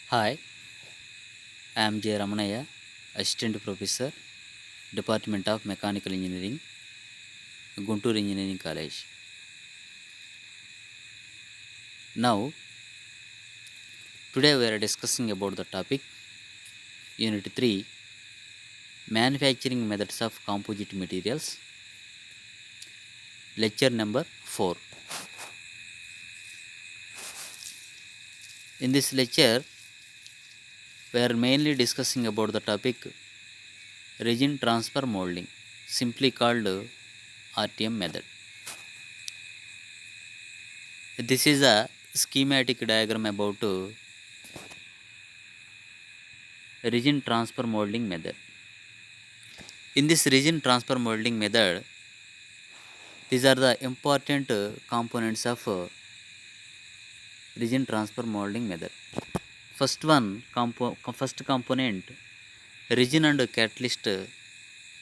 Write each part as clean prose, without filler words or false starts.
Hi, I am J. Ramanaya, Assistant Professor, Department of Mechanical Engineering, Guntur Engineering College. Now, today we are discussing about the topic Unit 3 Manufacturing Methods of Composite Materials, Lecture number 4. In this lecture, we are mainly discussing about the topic Resin Transfer Molding, simply called RTM method. This is a schematic diagram about resin transfer molding method. In this resin transfer molding method, these are the important components of resin transfer molding method. First component, resin and catalyst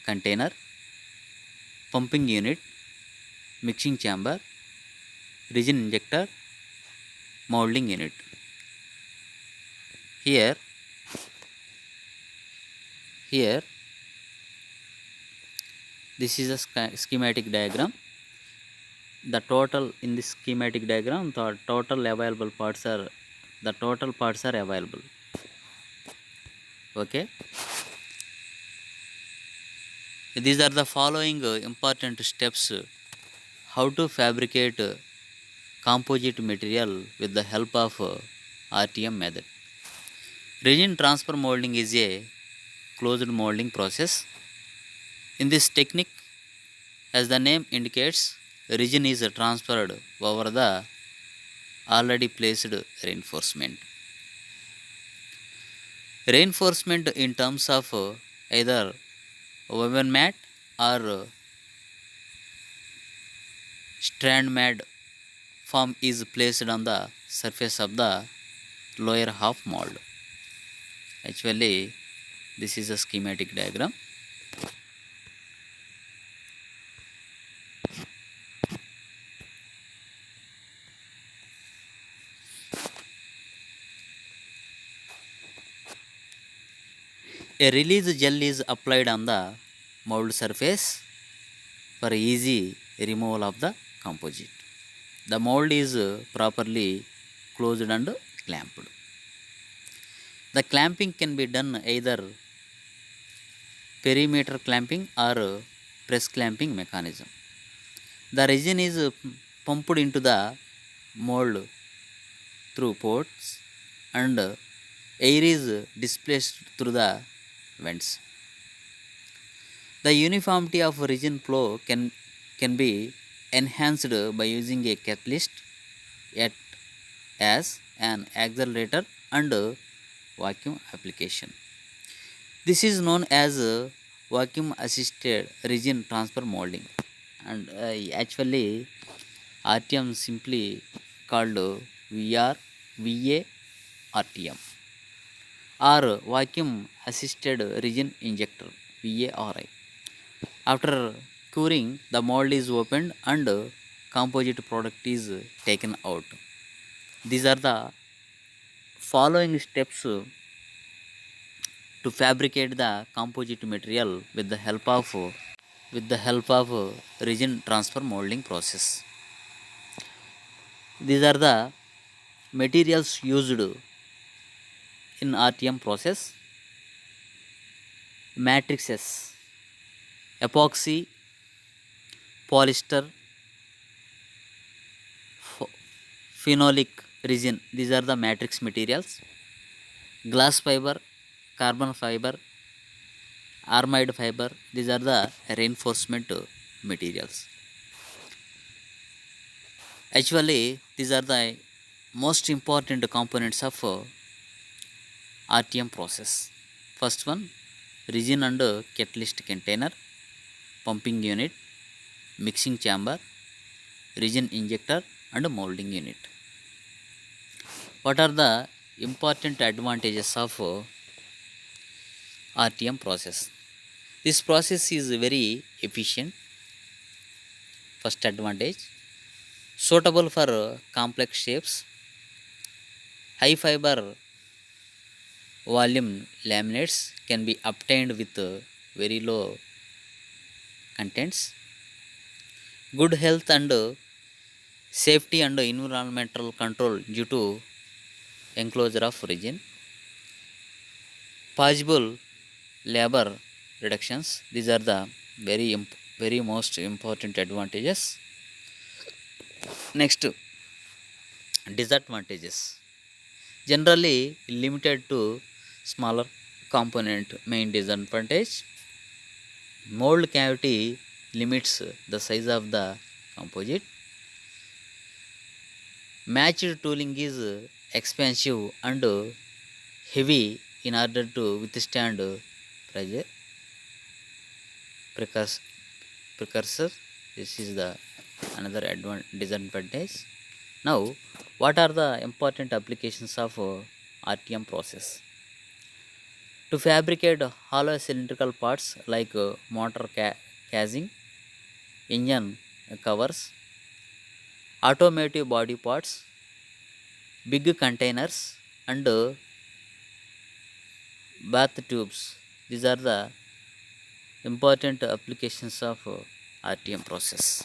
container, pumping unit, mixing chamber, resin injector, molding unit. Here, here, this is a schematic diagram. The total in this schematic diagram, the total parts are available. Okay, these are the following important steps how to fabricate composite material with the help of RTM method. Resin transfer molding is a closed molding process. In this technique, as the name indicates, resin is transferred over the already placed reinforcement. Reinforcement in terms of either woven mat or strand mat form is placed on the surface of the lower half mold. Actually, this is a schematic diagram. A release gel is applied on the mold surface for easy removal of the composite. The mold is properly closed and clamped. The clamping can be done either perimeter clamping or press clamping mechanism. The resin is pumped into the mold through ports and air is displaced through the vents. The uniformity of resin flow can be enhanced by using a catalyst at as an accelerator and vacuum application. This is known as vacuum assisted resin transfer molding, and actually RTM simply called VA RTM or vacuum assisted resin injector VARI. After curing, the mold is opened and composite product is taken out. These are the following steps to fabricate the composite material with the help of resin transfer molding process. These are the materials used in RTM process: matrices, epoxy, polyester, phenolic resin. These are the matrix materials. Glass fiber, carbon fiber, armide fiber. These are the reinforcement materials. Actually, these are the most important components of RTM process. First one, resin and catalyst container, pumping unit, mixing chamber, resin injector and molding unit. What are the important advantages of RTM process? This process is very efficient. First advantage, suitable for complex shapes, high fiber volume laminates can be obtained with very low contents. Good health and safety and environmental control due to enclosure of region. Possible labor reductions. These are the very most important advantages. Next, disadvantages. Generally limited to smaller component. Main disadvantage: mold cavity limits the size of the composite. Matched tooling is expensive and heavy in order to withstand pressure. Precurs- Precursor. This is the another disadvantage. Now, what are the important applications of RTM process? To fabricate hollow cylindrical parts like motor casing, engine covers, automotive body parts, big containers, and bath tubes. These are the important applications of RTM process.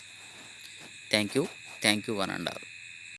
Thank you. Thank you, one and all.